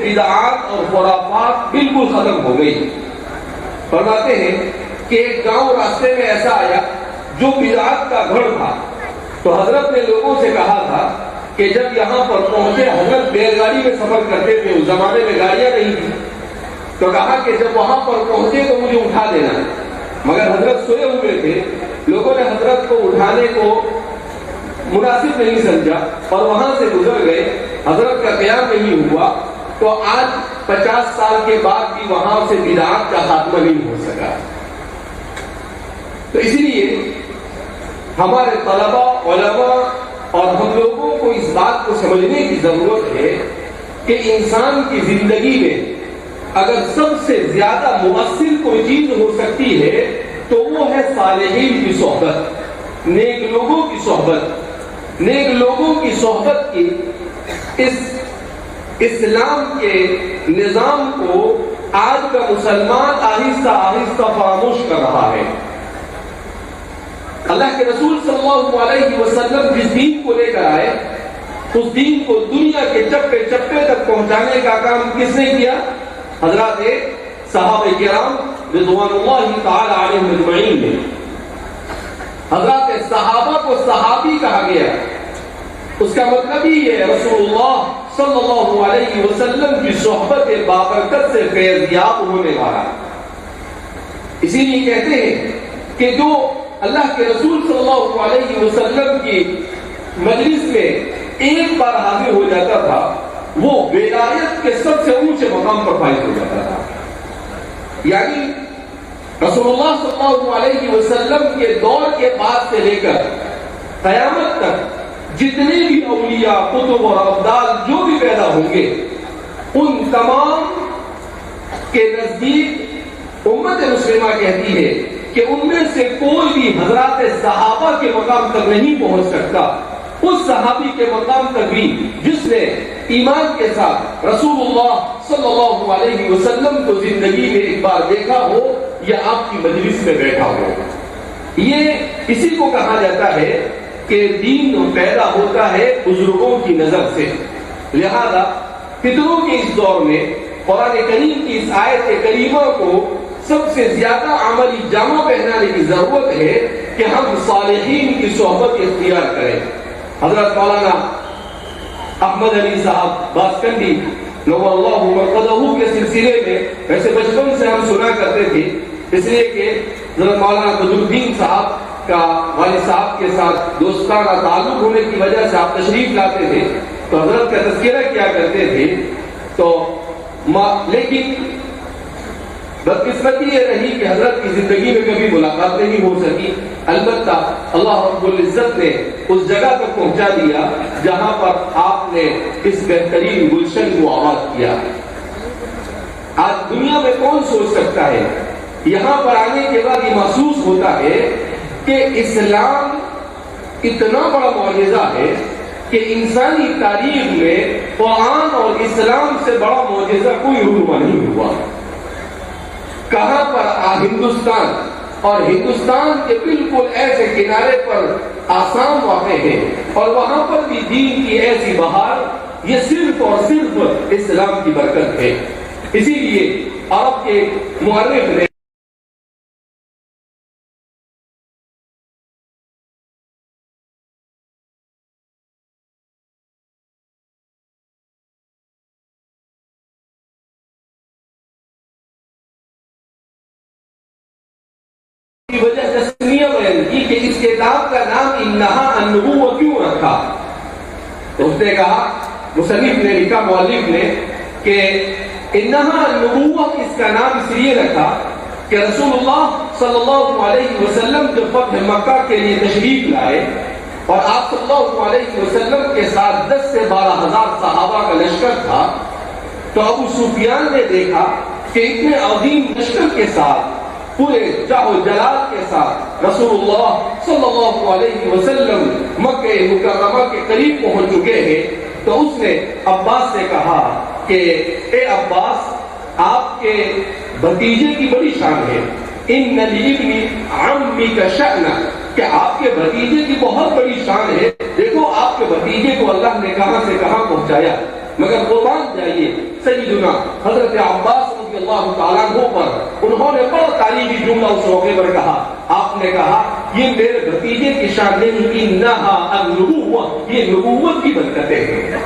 بدعات اور خرافات بالکل ختم ہو گئی۔ فرماتے ہیں کہ ایک گاؤں راستے میں ایسا آیا جو بدعات کا گھر تھا، تو حضرت نے لوگوں سے کہا تھا کہ جب یہاں پر پہنچے، حضرت بیل گاڑی میں سفر کرتے تھے، اس زمانے میں گاڑیاں نہیں تھی، تو کہا کہ جب وہاں پر پہنچے تو مجھے اٹھا دینا، مگر حضرت سوئے ہوئے تھے۔ لوگوں نے حضرت کو اٹھانے کو مناسب نہیں سمجھا اور وہاں سے گزر گئے، حضرت کا قیام نہیں ہوا۔ تو آج 50 سال کے بعد بھی وہاں سے بدعات کا خاتمہ نہیں ہو سکا۔ تو اسی لیے ہمارے طلباء، علماء اور ہم لوگوں کو اس بات کو سمجھنے کی ضرورت ہے کہ انسان کی زندگی میں اگر سب سے زیادہ مؤثر کوئی چیز ہو سکتی ہے تو وہ ہے صالحین کی صحبت، نیک لوگوں کی صحبت۔ نیک لوگوں کی صحبت کی اس اسلام کے نظام کو آج کا مسلمان آہستہ آہستہ فراموش کر رہا ہے۔ اللہ کے رسول صلی اللہ علیہ وسلم جس دین کو لے کر آئے، اس دین کو دنیا کے چپے چپے تک پہنچانے کا کام کس نے کیا؟ حضرات صحابہ کرام رضوان اللہ تعالی علیہم اجمعین نے۔ حضرات صحابہ کو صحابی کہا گیا، اس کا مطلب ہی ہے رسول اللہ صلی اللہ علیہ وسلم کی صحبت بابرکت سے فیض یاب ہونے والا۔ اسی لیے کہتے ہیں کہ جو اللہ کے رسول صلی اللہ علیہ وسلم کی مجلس میں ایک بار حاضر ہو جاتا تھا، وہ ولایت کے سب سے اونچے مقام پر فائز ہو جاتا تھا۔ یعنی رسول اللہ صلی اللہ علیہ وسلم کے دور کے بعد سے لے کر قیامت تک جتنے بھی اولیاء، قطب اور ابدال جو بھی پیدا ہوں گے، ان تمام کے نزدیک امت مسلمہ کہتی ہے کہ ان میں سے کوئی بھی حضرات صحابہ کے مقام تک نہیں پہنچ سکتا، اس صحابی کے مقام تک بھی جس نے ایمان کے ساتھ رسول اللہ صلی اللہ علیہ وسلم کو زندگی میں ایک بار دیکھا ہو یا آپ کی مجلس میں بیٹھا ہو۔ یہ اسی کو کہا جاتا ہے کہ دین پیدا ہوتا ہے بزرگوں کی نظر سے۔ لہذا فطروں کے اس دور میں قرآن کریم کی اس آیت کریمہ کو سب سے زیادہ عملی جامہ پہنانے کی ضرورت ہے کہ ہم صالحین کی صحبت اختیار کریں۔ حضرت مولانا احمد علی صاحب باسکنڈی نور اللہ مرقدہ کے سلسلے میں ویسے بچپن سے ہم سنا کرتے تھے، اس لیے کہ حضرت مولانا بدرالدین صاحب کا والد صاحب کے ساتھ دوستانہ تعلق ہونے کی وجہ سے آپ تشریف لاتے تھے تو حضرت کا تذکرہ کیا کرتے تھے۔ تو لیکن بدقسمتی یہ رہی کہ حضرت کی زندگی میں کبھی ملاقات نہیں ہو سکی۔ البتہ اللہ رب العزت نے اس جگہ تک پہنچا دیا جہاں پر آپ نے اس بہترین گلشن کو آباد کیا۔ آج دنیا میں کون سوچ سکتا ہے، یہاں پر آنے کے بعد یہ محسوس ہوتا ہے کہ اسلام اتنا بڑا معجزہ ہے کہ انسانی تاریخ میں قرآن اور اسلام سے بڑا معجزہ کوئی رونما نہیں ہوا۔ کہاں پر ہندوستان اور ہندوستان کے بالکل ایسے کنارے پر آسام واقع ہے اور وہاں پر بھی دین کی ایسی بہار، یہ صرف اور صرف اسلام کی برکت ہے۔ اسی لیے عرب کے مورخ نے کی وجہ تسمیہ بیان کی کہ اس کتاب کا نام انہا النبوہ کیوں رکھا؟ تو اس نے کہا، مصنف نے لکھا، مؤلف نے، کہ انہا النبوہ اس کا نام اس لیے رکھا کہ رسول اللہ صلی اللہ علیہ وسلم جب فتح مکہ کے لیے تشریف لائے اور آپ صلی اللہ علیہ وسلم کے ساتھ 10 سے 12 ہزار صحابہ کا لشکر تھا، تو ابو سفیان نے دیکھا کہ اتنے عظیم لشکر کے ساتھ، پورے جاہ و جلال کے ساتھ رسول اللہ صلی اللہ علیہ وسلم مکہ مکرمہ کے قریب پہنچ چکے ہیں، تو اس نے عباس سے کہا کہ اے عباس، آپ کے بھتیجے کی بڑی شان ہے، ان لابن عمک شأن، کہ آپ کے بھتیجے کی بہت بڑی شان ہے، دیکھو آپ کے بھتیجے کو اللہ نے کہاں سے کہاں پہنچایا۔ مگر قربان جائیے سیدنا حضرت عباس رضی اللہ تعالیٰ عنہ پر انہوں نے بڑا تعریفی جملہ اس موقع پر کہا. آپ نے کہا یہ میرے بھتیجے کی شان نہیں، انہا النبوہ، یہ نبوت کی برکتیں ہیں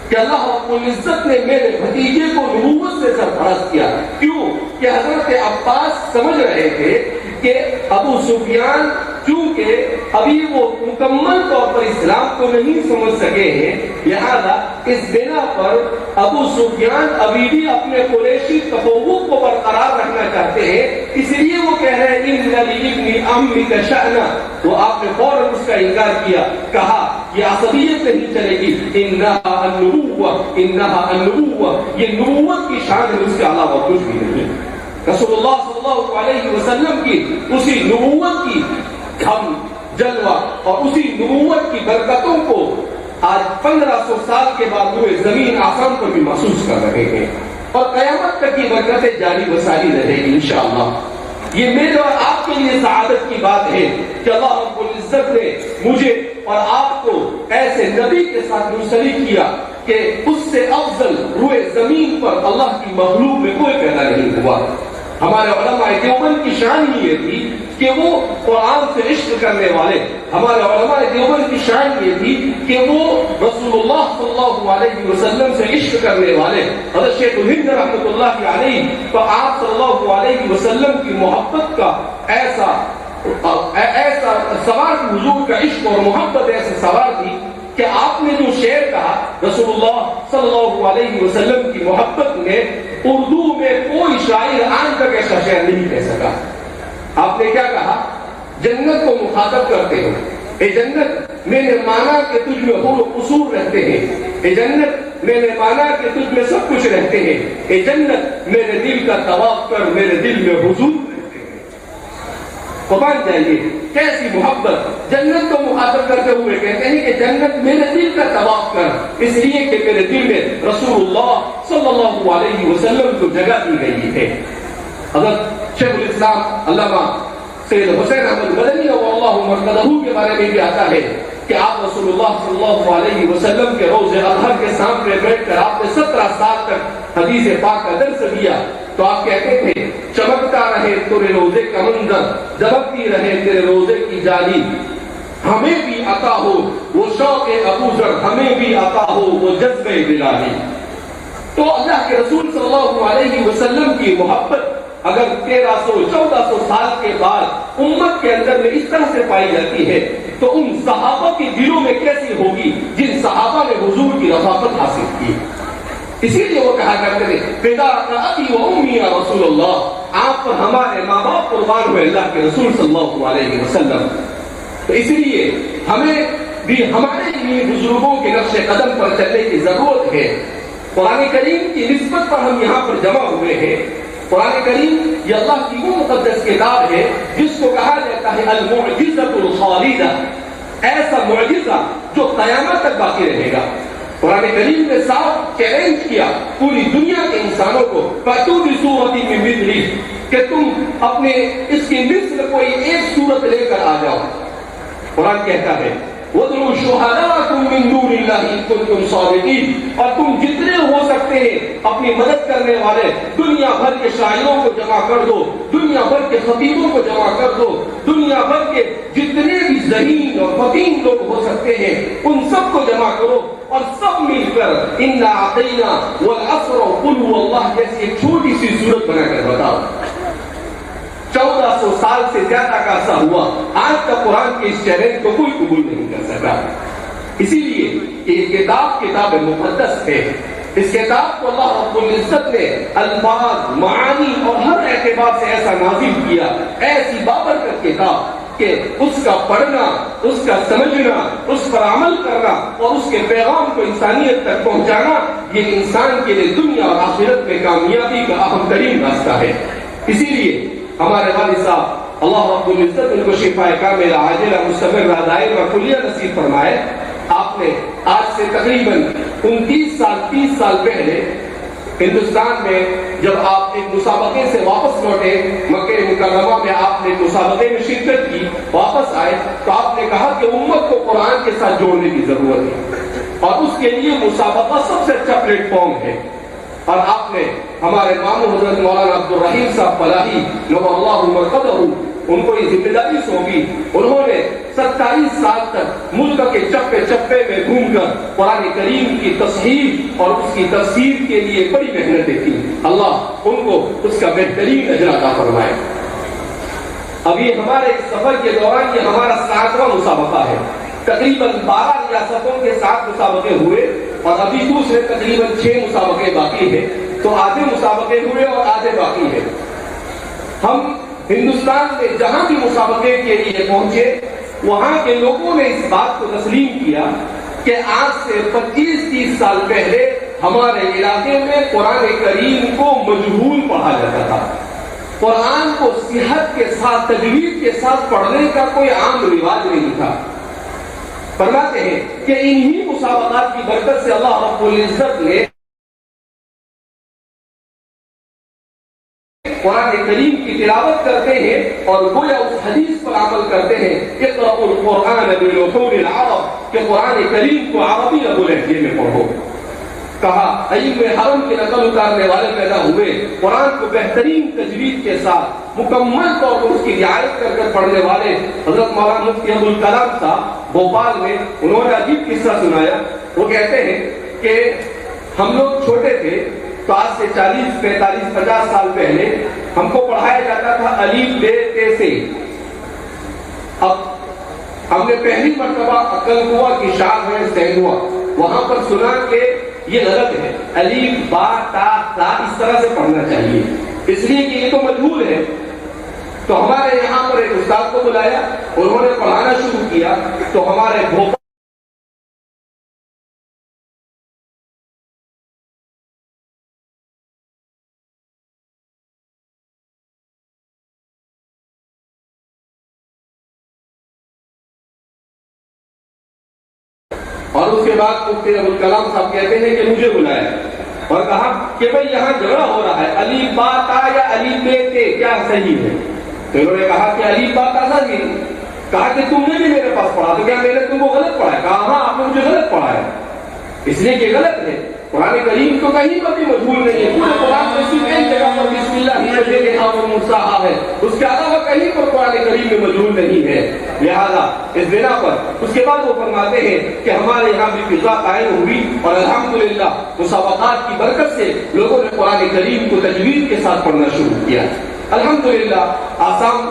کہ اللہ رب العزت نے میرے بھتیجے کو نبوت سے سرفراز کیا. کیوں کہ حضرت عباس سمجھ رہے تھے کہ ابو سفیان چونکہ ابھی وہ مکمل طور پر اسلام کو نہیں سمجھ سکے ہیں، لہذا اس بنا پر ابو سفیان ابھی بھی اپنے قریشی تفوق کو برقرار رکھنا چاہتے ہیں، اس لیے وہ کہہ رہے ہیں ان لابن عمک شأنا. تو آپ نے فوراً اس کا انکار کیا، کہا یہ عصبیت نہیں چلے گی، انہا النبوہ، انہا النبوہ، یہ نبوت کی شان ہے، اس کے علاوہ کچھ بھی نہیں. رسول اللہ صلی اللہ علیہ وسلم کی اسی نبوت کی ہم جلوہ اور اسی نبوت کی برکتوں کو آج 1500 سال کے بعد ہوئے زمین آسمان پر بھی محسوس کر رہے ہیں، اور قیامت تک کی برکتیں جاری وساری رہے گی انشاءاللہ. یہ میرے اور آپ کے لیے سعادت کی بات ہے کہ اللہ رب العزت نے مجھے اور آپ کو ایسے نبی کے ساتھ منسلک کیا کہ اس سے افضل روئے زمین پر اللہ کی مخلوق میں کوئی پیدا نہیں ہوا. ہمارے علماء دیوبند کی شان ہی یہ تھی کہ وہ قرآن سے عشق کرنے والے، ہمارے علماء دیوبند کی شان یہ تھی کہ وہ رسول اللہ صلی اللہ علیہ وسلم سے عشق کرنے والے. حضرت شیخ الہند رحمۃ اللہ علیہ تو آپ صلی اللہ علیہ وسلم کی محبت کا ایسا سوار، حضور کا عشق اور محبت ایسے سوار تھی کہ آپ نے جو شعر کہا رسول اللہ صلی اللہ علیہ وسلم کی محبت میں، اردو میں کوئی شاعر آج تک ایسا شعر نہیں کہہ سکا. آپ نے کیا کہا؟ جنت کو مخاطب کرتے ہو، اے جنت میں نے مانا کہ تجھ میں حور و قصور رہتے ہیں، اے جنت میں نے مانا کہ تجھ میں سب کچھ رہتے ہیں، اے جنت میرے دل کا طواف کر، میرے دل میں حضور رہتے ہیں. قربان جائیے کیسی محبت، جنت کو مخاطب کرتے ہوئے کہتے ہیں کہ جنت میرے دل کا طواف کر، اس لیے کہ میرے دل میں رسول اللہ صلی اللہ علیہ وسلم کو جگہ دی گئی ہے. حضرت شیخ الاسلام علامہ سید حسین احمد مدنی اللہ مرتضہ کے بارے میں بھی آتا ہے کہ آپ رسول اللہ صلی اللہ علیہ وسلم کے روز اطہر کے سامنے بیٹھ کر آپ نے 17 سال تک حدیث پاک کا درس دیا. تو آپ کہتے تھے چمکتا رہے تیرے روزے کا منظر، دبکتی رہے تیرے روزے کی جالی، ہمیں بھی عطا ہو وہ شوق ابو ذر، ہمیں بھی عطا ہو وہ جذبہ بلالی. تو اللہ کے رسول صلی اللہ علیہ وسلم کی محبت اگر 1300-1400 سال کے بعد امت کے اندر میں اس طرح سے پائی جاتی ہے تو ان صحابہ کے دلوں میں کیسی ہوگی جن صحابہ نے حضور کی رفاقت حاصل کی. اسی لیے وہ کہا کرتے تھے فداک ابی و امی یا رسول اللہ، آپ پر ہمارے ماں باپ قربان ہوئے اللہ کے رسول صلی اللہ علیہ وسلم. تو اس لیے ہمیں بھی ہمارے لیے بزرگوں کے نقش قدم پر چلنے کی ضرورت ہے. قرآن کریم کی نسبت پر ہم یہاں پر جمع ہوئے ہیں. قرآن کریم یہ اللہ کی وہ مقدس کتاب ہے جس کو کہا جاتا ہے المعجزۃ الخالدہ، ایسا معجزہ جو قیامت تک باقی رہے گا. قرآن کریم نے صاف چیلنج کیا پوری دنیا کے انسانوں کو فَأْتُوا بِسُورَةٍ مِّن مِّثْلِهِ کہ تم اپنے اس کی مثل کوئی ایک صورت لے کر آ جاؤ. قرآن کہتا ہے وَادْعُوا شُهَدَاءَكُم مِّن دُونِ اللَّهِ إِن كُنتُمْ صَادِقِينَ، اور تم جتنے ہو سکتے ہیں اپنی مدد کرنے والے دنیا بھر کے شاعروں کو جمع کر دو، دنیا بھر کے خطیبوں کو جمع کر دو، دنیا بھر کے جتنے بھی ذہین اور فطین لوگ ہو سکتے ہیں ان سب کو جمع کرو اور سب مل کر اِنَّا أَعْطَيْنَا وَالْعَصْرَ قُلْ هُوَ اللَّهُ جیسی ایک چھوٹی سی صورت بنا کر بتاؤ. 1400 سال سے زیادہ کا عرصہ ہوا، آج تک قرآن کے اس چیلنج کو کوئی قبول نہیں کر سکا. اسی لیے یہ کتاب مقدس ہے. اس کتاب کو اللہ رب العزت نے الفاظ، معانی اور ہر اعتبار سے ایسا نازل کیا، ایسی بابرکت کتاب کہ اس کا پڑھنا، اس کا سمجھنا، اس پر عمل کرنا اور اس کے پیغام کو انسانیت تک پہنچانا یہ انسان کے لیے دنیا اور آخرت میں کامیابی کا اہم ترین راستہ ہے. اسی لیے ہمارے والد صاحب اللہ رب العزت ان کو شفاء کاملہ عاجلہ مستمرہ دائمہ کلیہ نصیب فرمائے. آپ نے آج سے تقریباً 30 سال پہلے ہندوستان میں جب آپ ایک مسابقے سے واپس لوٹے، مکہ مکرمہ میں آپ نے مسابقے میں شرکت کی، واپس آئے تو آپ نے کہا کہ امت کو قرآن کے ساتھ جوڑنے کی ضرورت ہے. اور اس کے لیے مسابقہ سب سے اچھا پلیٹ فارم ہے. اور آپ نے ہمارے ماموں حضرت مولانا عبدالرحیم صاحب فلاحی نور اللہ مرقدہ ان کو یہ ذمہ داری سونپی. انہوں نے 27 سال تک ملک کے چپے چپے میں گھوم کر قرآن کریم کی تصحیح اور اس کی تفسیر کے لیے بڑی محنتیں کی. اللہ ان کو اس کا بہترین اجر عطا فرمائے. ابھی ہمارے اس سفر کے دوران یہ ہمارا 7واں مسابقہ ہے. تقریباً 12 ریاستوں کے 7 مسابقے ہوئے اور ابھی دوسرے تقریباً 6 مسابقے باقی ہیں. تو آدھے مسابقے ہوئے اور آدھے باقی ہیں. ہم ہندوستان میں جہاں بھی مسابقے کے لیے پہنچے وہاں کے لوگوں نے اس بات کو تسلیم کیا کہ آج سے 25-30 سال پہلے ہمارے علاقے میں قرآن کریم کو مجہول پڑھا جاتا تھا. قرآن کو صحت کے ساتھ تجوید کے ساتھ پڑھنے کا کوئی عام رواج نہیں تھا. فرماتے ہیں کہ انہی مسابقات کی برکت سے اللہ رب العزت نے قرآن کریم کی تلاوت کرتے ہیں اور گویا اس حدیث پر عمل کرتے ہیں اقرأوا القرآن بلحون العرب کہ قرآن کریم کو عربی لب و لہجے میں پڑھو. کہا ائمہ حرم کے نقل اتارنے والے پیدا ہوئے قرآن کو بہترین تجوید کے ساتھ مکمل طور پر اس کی رعایت کر کر پڑھنے والے حضرت مولانا مفتی ابوالکلام صاحب بھوپال میں. انہوں نے عجیب قصہ سنایا. وہ کہتے ہیں کہ ہم لوگ چھوٹے تھے تو آج سے 40 45 50 سال پہلے ہم کو پڑھایا جاتا تھا الف بے تے سے. اب ہم نے پہلی مرتبہ عقل ہوا کی شاخ ہے سینوا وہاں پر سنا کہ یہ غلط ہے. الف با تا تا اس طرح سے پڑھنا چاہیے اس لیے کہ یہ تو مجہول ہے. تو ہمارے یہاں پر ایک استاد کو بلایا. انہوں نے پڑھانا شروع کیا تو ہمارے بھوپال اور اس کے بعد مفتی ابوالکلام صاحب کہتے ہیں کہ مجھے بلایا اور کہا کہ بھئی یہاں جھگڑا ہو رہا ہے الف با تا یا الف بے تے کیا صحیح ہے. تو انہوں نے کہا کہ الف با تا صحیح. کہا کہ تم نے بھی میرے پاس پڑھا تو کیا میں نے تم کو غلط پڑھا ہے. کہا ہاں آپ نے مجھے غلط پڑھا ہے اس لیے کہ غلط ہے. قرآن کریم تو کہیں پر بھی مجہول نہیں ہے. پورے قرآن میں صرف ایک جگہ پر بسم اللہ مجھا و مرساہا ہے. اس کے علاوہ کہیں پر قرآن کریم میں مجہول نہیں ہے. لہذا اس بنا پر اس کے بعد وہ فرماتے ہیں کہ ہمارے یہاں بھی فضا قائم ہوئی اور الحمدللہ مسابقات کی برکت سے لوگوں نے قرآن کریم کو تجوید کے ساتھ پڑھنا شروع کیا. الحمدللہ آسام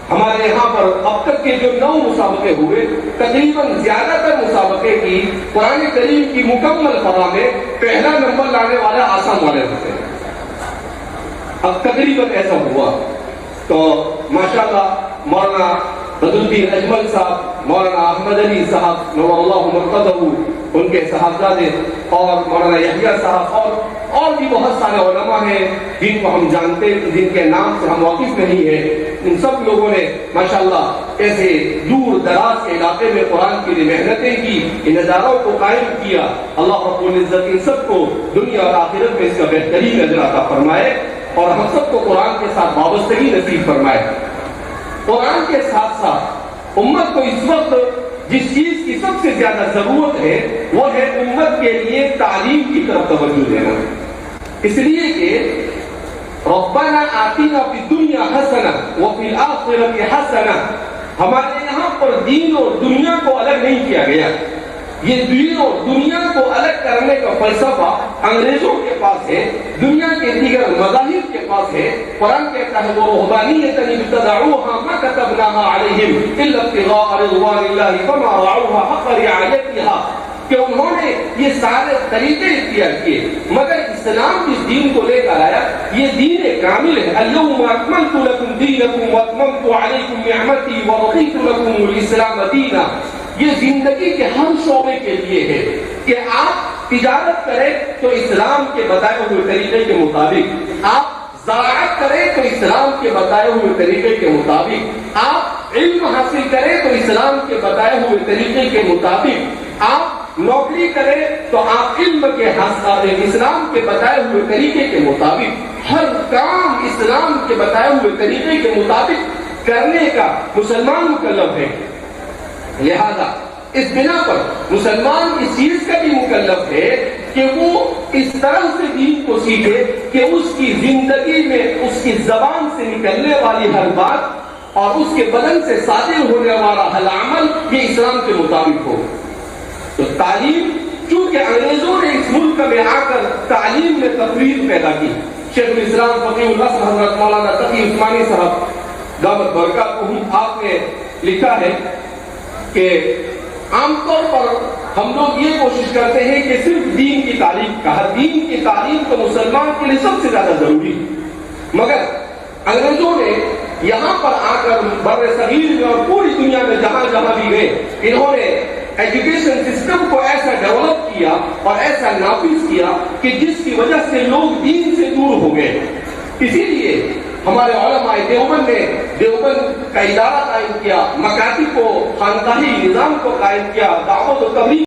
ہمارے یہاں پر اب تک کے جو 9 مسابقے ہوئے تقریباً زیادہ تر مسابقے کی قرآن کریم کی مکمل فضا میں پہلا نمبر لانے والے آسام والے ہوتے ہیں. اب تقریباً ایسا ہوا تو ماشاءاللہ مولانا بدر الدین اجمل صاحب مولانا احمد علی صاحب نور اللہ مرقدہ ان کے صاحبزادے اور مولانا یحییٰ صاحب اور بھی بہت سارے علماء ہیں جن کو ہم جانتے جن کے نام سے ہم واقف نہیں ہیں. ان سب لوگوں نے ماشاءاللہ ایسے دور دراز کے علاقے میں قرآن کے لیے محنتیں کی ان اداروں کو قائم کیا. اللہ رب العزت ان سب کو دنیا اور آخرت میں اس کا بہترین اجر عطا فرمائے اور ہم سب کو قرآن کے ساتھ وابستگی نصیب فرمائے. قرآن کے ساتھ ساتھ امت کو اس وقت جس چیز کی سب سے زیادہ ضرورت ہے وہ ہے امت کے لیے تعلیم کی طرف توجہ دینا. اس لیے کہ ربنا آتنا فی الدنیا حسنہ وفی الآخرۃ حسنہ. ہمارے یہاں پر دین اور دنیا کو الگ نہیں کیا گیا. یہ دین اور دنیا کو الگ کرنے کا فلسفہ انگریزوں کے پاس ہے, دنیا کے دیگر مذاہب کے پاس ہے. قرآن کہتا ہے وَرُهْبَانِيَّةً ابْتَدَعُوهَا مَا كَتَبْنَاهَا عَلَيْهِمْ إِلَّا ابْتِغَاءَ رِضْوَانِ اللَّهِ فَمَا رَعَوْهَا حَقَّ رِعَایَتِهَا. کہ انہوں نے یہ سارے طریقے اختیار کیے مگر اسلام جس دین کو لے کر آیا یہ دین کامل ہے. اليوم اکملت لکم دینکم واتممت علیکم نعمتی ورضیت لکم الاسلام دینا. یہ زندگی کے ہر شعبے کے لیے ہے کہ آپ تجارت کریں تو اسلام کے بتائے ہوئے طریقے کے مطابق, آپ زراعت کریں تو اسلام کے بتائے ہوئے طریقے کے مطابق, آپ علم حاصل کریں تو اسلام کے بتائے ہوئے طریقے کے مطابق, آپ نوکری کریں تو آپ علم کے اسلام کے بتائے ہوئے طریقے کے مطابق, ہر کام اسلام کے بتائے ہوئے طریقے کے مطابق کرنے کا مسلمان مکلف ہے. لہذا اس بنا پر مسلمان اس چیز کا بھی مکلف ہے کہ وہ اس طرح سے دین کو سیکھے کہ اس کی زندگی میں اس کی زبان سے نکلنے والی ہر بات اور اس کے بدن سے صادر ہونے والا ہر عمل یہ اسلام کے مطابق ہو. تو تعلیم، چونکہ انگریزوں نے اس ملک میں آ کر تعلیم میں تفریق پیدا کی. شیخ الاسلام فقیہ اللہ حضرت مولانا تقی عثمانی صاحب دامت برکاتہ آپ نے لکھا ہے کہ عام طور پر ہم لوگ یہ کوشش کرتے ہیں کہ صرف دین کی تعلیم کا، دین کی تعلیم تو مسلمان کے لیے سب سے زیادہ ضروری ہے، مگر انگریزوں نے یہاں پر آ کر بر صغیر میں اور پوری دنیا میں جہاں جہاں بھی گئے انہوں نے ایجوکیشن سسٹم کو ایسا ڈیولپ کیا اور ایسا نافذ کیا کہ جس کی وجہ سے لوگ دین سے دور ہو گئے. اسی لیے ہمارے علماء دیوبند نے دیوبند کا ادارہ قائم کیا، مکاتب کو، خانقاہی نظام کو قائم کیا، دعوت و تبلیغ